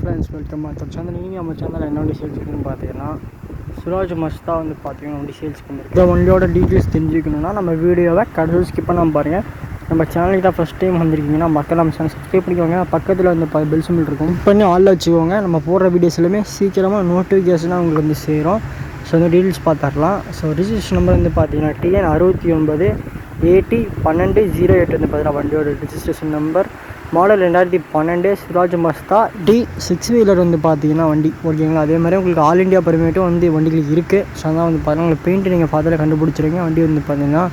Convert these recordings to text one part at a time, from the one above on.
Friends, welcome back to channel. நீங்கள் நம்ம சேனலில் என்ன வண்டி சேல்ஸ் இருக்குன்னு பார்த்தீங்கன்னா சுராஜ் மஸ்தா வந்து பார்த்தீங்கன்னா வண்டி சேல்ஸ் பண்ணிருக்கு. இந்த வண்டியோட டீட்டெயில்ஸ் தெரிஞ்சுக்கணுன்னா நம்ம வீடியோவை கடைசி ஸ்கிப் பண்ணாமல் பாருங்கள். நம்ம சேனலுக்கு தான் ஃபஸ்ட் டைம் வந்திருக்கீங்கன்னா மக்கள் நம்ம சேனல் சப்ஸ்கிரைப் பண்ணிக்கோங்க. பக்கத்தில் வந்து பெல் சிம்பிள் இருக்கும், பண்ணி ஆளில் வச்சுக்கோங்க. நம்ம போடுற வீடியோஸ் எல்லாமே சீக்கிரமாக நோட்டிஃபிகேஷனாக உங்களுக்கு வந்து சேரும். ஸோ இந்த டீட்டெயில்ஸ் பார்த்துடலாம். ஸோ ரிஜிஸ்ட்ரேஷன் நம்பர் வந்து பார்த்தீங்கன்னா TN 69 AT 1208 வந்து பார்த்தீங்கன்னா வண்டியோட registration number. Model 2012 Swaraj Mazda D6 wheeler வந்து பார்த்தீங்கன்னா வண்டி ஓகேங்களா. அதே மாதிரி உங்களுக்கு ஆல் இண்டியா பர்மிட்டும் வந்து வண்டிகளுக்கு இருக்குது. ஸோ அதான் வந்து பார்த்தீங்கன்னா உங்களுக்கு பெயிண்ட் நீங்கள் பார்த்தாலே கண்டுபிடிச்சிருங்க. வண்டி வந்து பார்த்தீங்கன்னா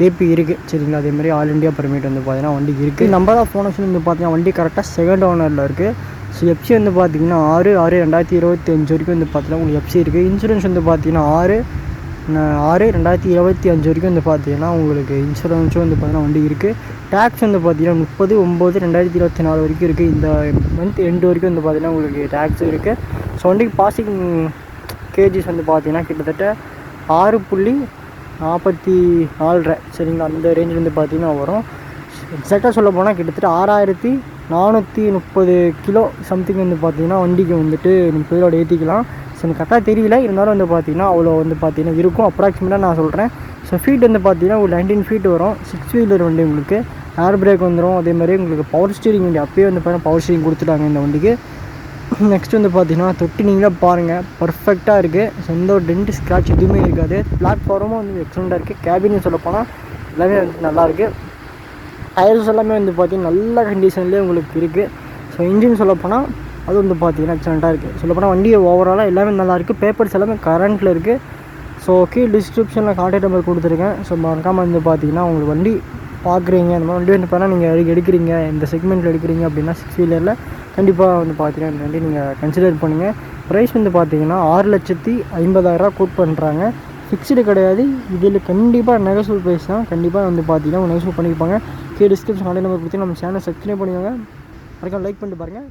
AP இருக்குது சரிங்களா. அதே மாதிரி ஆல் இண்டியா பர்மிட் வந்து பார்த்தீங்கன்னா வண்டிக்கு இருக்குது. நம்பர் ஆஃப் ஓனர்ஸ் வந்து பார்த்தீங்கன்னா வண்டி கரெக்டாக செகண்ட் ஓனரில் இருக்குது. ஸோ FC வந்து பார்த்தீங்கன்னா 6/6/2025 வரைக்கும் வந்து பார்த்தீங்கன்னா உங்களுக்கு FC இருக்குது. இன்சூரன்ஸ் வந்து பார்த்தீங்கன்னா 6/6/2025 வரைக்கும் வந்து பார்த்தீங்கன்னா உங்களுக்கு இன்சூரன்ஸும் வந்து பார்த்தீங்கன்னா வண்டி இருக்குது. டேக்ஸ் வந்து பார்த்தீங்கன்னா 30/9/2024 வரைக்கும் இருக்குது. இந்த மந்த் எண்டு வரைக்கும் வந்து பார்த்தீங்கன்னா உங்களுக்கு டேக்ஸ் இருக்குது. ஸோ வண்டிக்கு பாசிங் கேஜிஸ் வந்து பார்த்தீங்கன்னா கிட்டத்தட்ட 6.44 சரிங்களா. அந்த ரேஞ்சில் வந்து பார்த்தீங்கன்னா வரும். எக்ஸாக்டாக சொல்ல போனால் கிட்டத்தட்ட 6430 கிலோ சம்திங் வந்து பார்த்தீங்கன்னா வண்டிக்கு வந்துட்டு 30 கிலோட ஏற்றிக்கலாம். ஸோ எனக்கு கரெக்டாக தெரியல, இருந்தாலும் வந்து பார்த்தீங்கன்னா அவ்வளோ வந்து பார்த்தீங்கன்னா இருக்கும் அப்ராக்சிமேட்டாக நான் சொல்கிறேன். ஸோ ஃபீட் வந்து பார்த்தீங்கன்னா ஒரு 19 ஃபீட் வரும். 6 வீலர் வண்டி உங்களுக்கு ஏர் பிரேக் வந்துடும். அதே மாதிரி உங்களுக்கு பவர் ஸ்டீரிங் வண்டி அப்பயே வந்து பார்த்தீங்கன்னா பவர் ஸ்டீரிங் கொடுத்துட்டாங்க இந்த வண்டிக்கு. நெக்ஸ்ட் வந்து பார்த்தீங்கன்னா தொட்டி நீங்களே பாருங்கள், பர்ஃபெக்டாக இருக்குது. ஸோ எந்த ஒரு டென்ட் ஸ்க்ராட்ச் எதுவுமே இருக்காது. பிளாட்ஃபார்மும் வந்து எக்ஸலண்ட்டாக இருக்குது. கேபின்னு சொல்லப்போனால் எல்லாமே வந்து நல்லாயிருக்கு. டயர்ஸ் எல்லாமே வந்து பார்த்தீங்கன்னா நல்ல கண்டிஷன்லேயே உங்களுக்கு இருக்குது. ஸோ இன்ஜின் சொல்லப்போனால் அது வந்து பார்த்தீங்கன்னா எக்ஸலண்ட்டாக இருக்குது. சொல்லப்போனால் வண்டி ஓவராலாக எல்லாமே நல்லாயிருக்கு. பேப்பர்ஸ் எல்லாமே கரண்ட்டில் இருக்குது. ஸோ கீழே டிஸ்கிரிப்ஷனில் கான்டாக்ட் நம்பர் கொடுத்துருக்கேன். ஸோ மறக்காமல் வந்து பார்த்தீங்கன்னா உங்களுக்கு வண்டி பார்க்குறீங்க, இந்த மாதிரி வண்டி வந்து பார்த்தா நீங்கள் எடுக்கிறீங்க, இந்த செக்மெண்ட்டில் எடுக்கிறீங்க அப்படின்னா 6 வீலரில் கண்டிப்பாக வந்து பார்த்தீங்கன்னா இந்த வண்டி நீங்கள் கன்சிடர் பண்ணுங்கள். ப்ரைஸ் வந்து பார்த்தீங்கன்னா 6,50,000 கோட் பண்ணுறாங்க. ஃபிக்ஸ்டு கிடையாது. இதில் கண்டிப்பாக நெகோசியபிள் ப்ரைஸ் தான். கண்டிப்பாக வந்து பார்த்தீங்கன்னா நெகோசியபிள் பண்ணியிருப்பாங்க. கீழே டிஸ்கிரிப்ஷன் கான்டாக்ட் நம்பர் கொடுத்து நம்ம சேனல் சப்ஸ்கிரைப் பண்ணிக்கோங்க. மறக்காம லைக் பண்ணிட்டு பாருங்கள்.